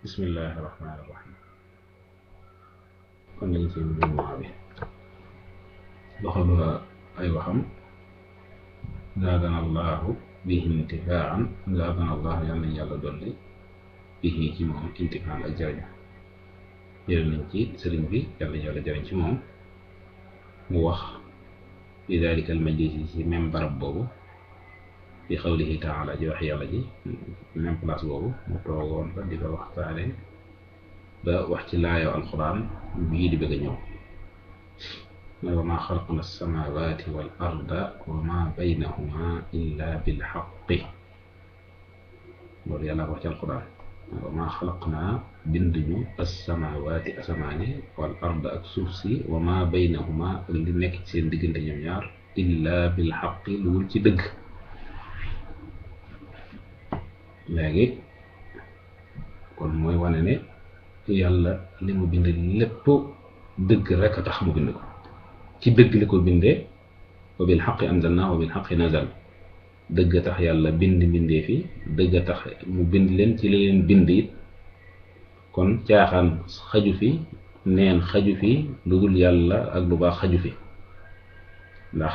bismillahi rahmaani rahim. kon lañ seen jumaa bi doxal ba ay waxam zaadana allahu bihi intifaan zaadana allahu yàlla nañ yàlla dolli bihi ci moom intifaan ak jariñ jël nañ ci sëriñ bi yàlla nañ yàlla jariñ ci moom mu wax fi dalika al majlis ci même barab boobu fi xawlihi taala ji wax yàlla ji même place boobu mu toogoon fa di ko waxtaane ba wax ci laayoo alquran bii di bëgg a ñëw mooy wa maa xalaqna alsamawati wal arda wa ma baynahuma illa bilxaqi loolu yàlla ko wax ci alquran wa maa xalaqna binduñu alsamawati asamaani wal arda ak suuf si wa ma baynahuma ak li nekk ci seen diggante ñoom ñaar illa bilxaqi lu wul ci dëgg. léegi kon mooy wane ne yàlla li mu bind lépp dëgg rek a tax mu bind ko ci dëgg li ko bindee wa bil xaqi anzalna wa bil xaqi nazal dëgg a tax yàlla bind bindee fi dëgg a tax mu bind leen ci li leen bind it kon caaxaan xaju fi neen xaju fi lu dul yàlla ak lu baax xaju fi ndax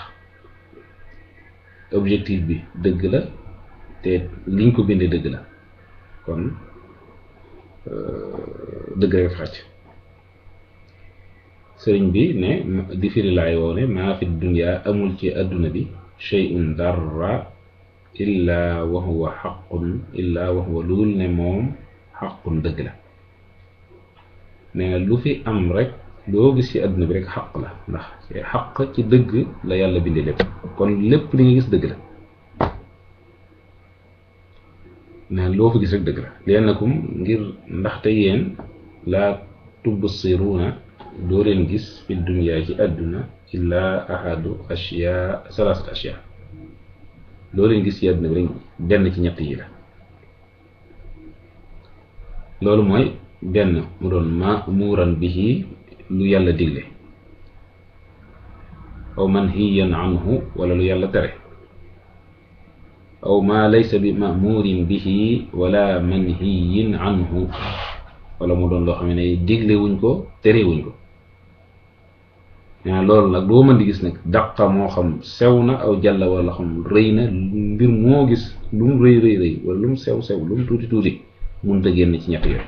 objectif bi dëgg la te liñ ko bindee dëgg la kon dëgg rek xaj sëriñ bi ne di firi laay woo ne maa fi dunya amul ci àdduna bi shay'un darra illa wa huwa xaqun illa wa huwa luul ne moom xaqun dëgg la nee na lu fi am rek loo gis ci àdduna bi rek xaq la ndax xaq ci dëgg la yàlla bindee lépp kon lépp li nga gis dëgg la ne loo fa gis rek dëgg la liannakum ngir ndaxte yéen laa tubsiruuna doo leen gis fi dunya ci àdduna illa ahadu ashya salaasat ashya loo leen gis ci àdduna bi rek benn ci ñett yi la loolu mooy benn mu doon ma'muuran bihi lu yàlla digle aw manhiyan anhu wala lu yàlla tere aw ma laysa bi ma'muurin bihi wala manhiyin anhu wala mu doon loo xam ne digle wuñ ko tere wuñ ko loolu nag doo mën di gis nag dàqa moo xam sew na aw jàlla wala xam rëy na mbir moo gis lu mu rëy rëy rëy wala lu mu sew sew lu mu tuuti tuuti mun ta génn ci ñett yooyu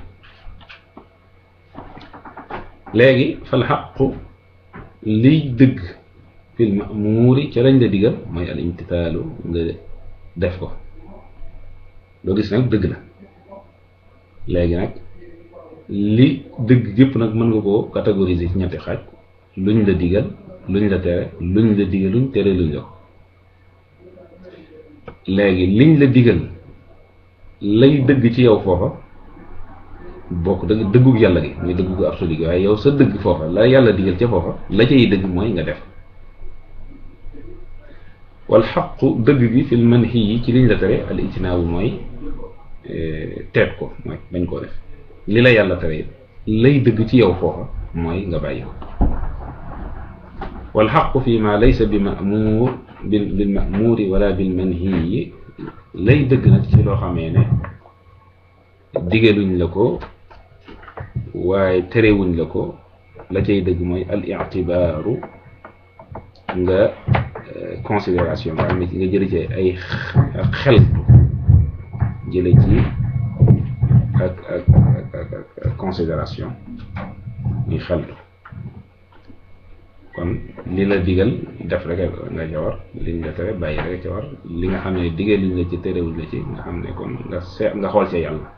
léegi fal xaqu liy dëgg fil ma'muuri ca lañ la digal mooy al imtithaalu nga def ko loo gis nag dëgg la léegi nag li dëgg gépp nag mën nga koo catégoriser ci ñetti xaaj luñ la digal luñ la tere luñ la digaluñ tere luñ la ko léegi liñ la digal lay dëgg ci yow foofa bokk dëgg dëggug yàlla gi muy dëggug absolu gi waaye yow sa dëgg foofa la yàlla digal ca foofa la cay dëgg mooy nga def wal xaqu dëgg gi fil manhi yi ci liñ la tere al ijtinaabu mooy teet ko mooy bañ koo def li la yàlla tere lay dëgg ci yow foofa mooy nga bàyyi ko wal xaqu fi ma laysa bi ma'muur bil ma'muuri wala bil manhi yi lay dëgg nag ci loo xamee ne digaluñ la ko waaye terewuñ la ko la cay dëgg mooy al i'tibaaru nga considération nga xam ne nga jële ci ay xel jële ci ak considération muy xeltu kon li la digal def rek nga ca war liñ la tere bàyyi rek ca war li nga xam ne digal liñ la ci terewuñ la ci nga xam ne kon nga xool ca yàlla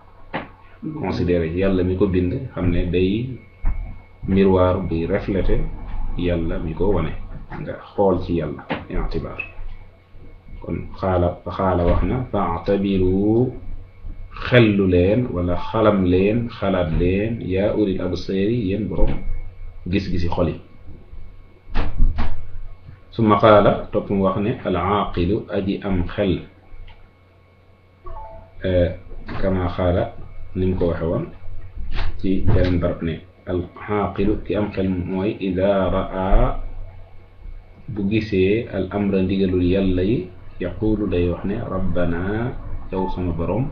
considéré ci yàlla mi ko bind xam ne day miroir buy reflété yàlla mi ko wane nga xool ci yàlla i'tibaar kon xaala wax na fa'tabiru xellu leen wala xalam leen xalaat leen yaa ulil absaari yéen borom gis-gisi xol yi summa qaala topp mu wax ne al aaqilu aji am xel kama xaala ni mu ko waxe woon ci beneen barab ne al aaqilu ki am xel mooy ida raa bu gisee al amra ndigalul yàlla yi yaquulu day wax ne rabbana yow sama borom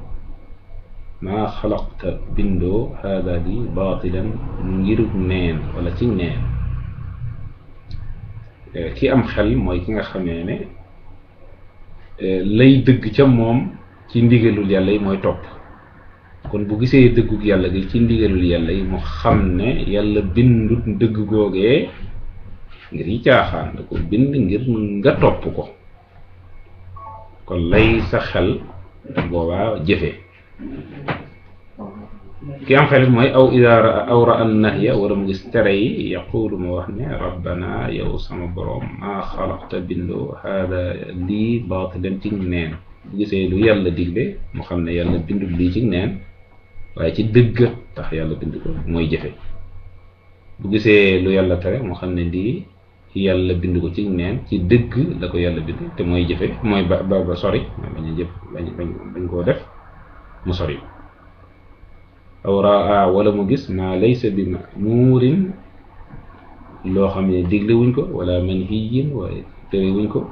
maa xalaqta bindoo haada li baatilan ngirug neen wala ci neen. ki am xel mooy ki nga xamee ne lay dëgg ca moom ci ndigalul yàlla yi mooy topp. kon bu gisee dëggug yàlla gi ci ndigalul yàlla yi mu xam ne yàlla bindut dëgg googee ngir yi caaxaan, da ko bind ngir nga topp ko. kon lay sa xel boobaa jëfe. ki am xel mooy aw ida aw ra an nahya wala mu gis tere yi yaqulu mu wax ne rabbana yow sama borom maa xalaqta bindoo haada lii baatilan ci neen. bu gisee lu yàlla digle mu xam ne yàlla bindul lii ci neen waaye ci dëgg tax yàlla bind ko mooy jëfe. bu gisee lu yàlla tere mu xam ne lii yàlla bind ko ci neen ci dëgg la ko yàlla bind te mooy jëfe, mooy ba sori bañ a jëf bañ koo def mu sori. aw raa wala mu gis maa laysa bi ma'muurin loo xam ne digle wuñ ko wala manhiyin waaye tere wuñ ko.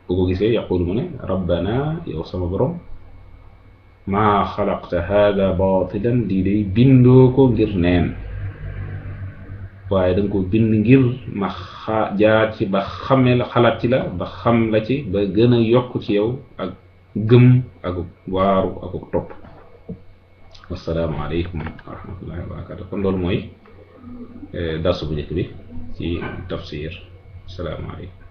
bu ko gisee yaqulu mu ne rabbana yow sama borom maa xalaqta haada baatilan lii day bindoo ko ngir neen waaye danga ko bind ngir ma jaar ci ba xamee la xalaat ci la ba xam la ci ba gën a yokk ci yow ak gëm ak waaru ak topp. wassalaamu aleykum wa rahmatullahi wa barakatu. kon loolu mooy darsu bu njëkk bi ci tafsir. assalaamu aleykum.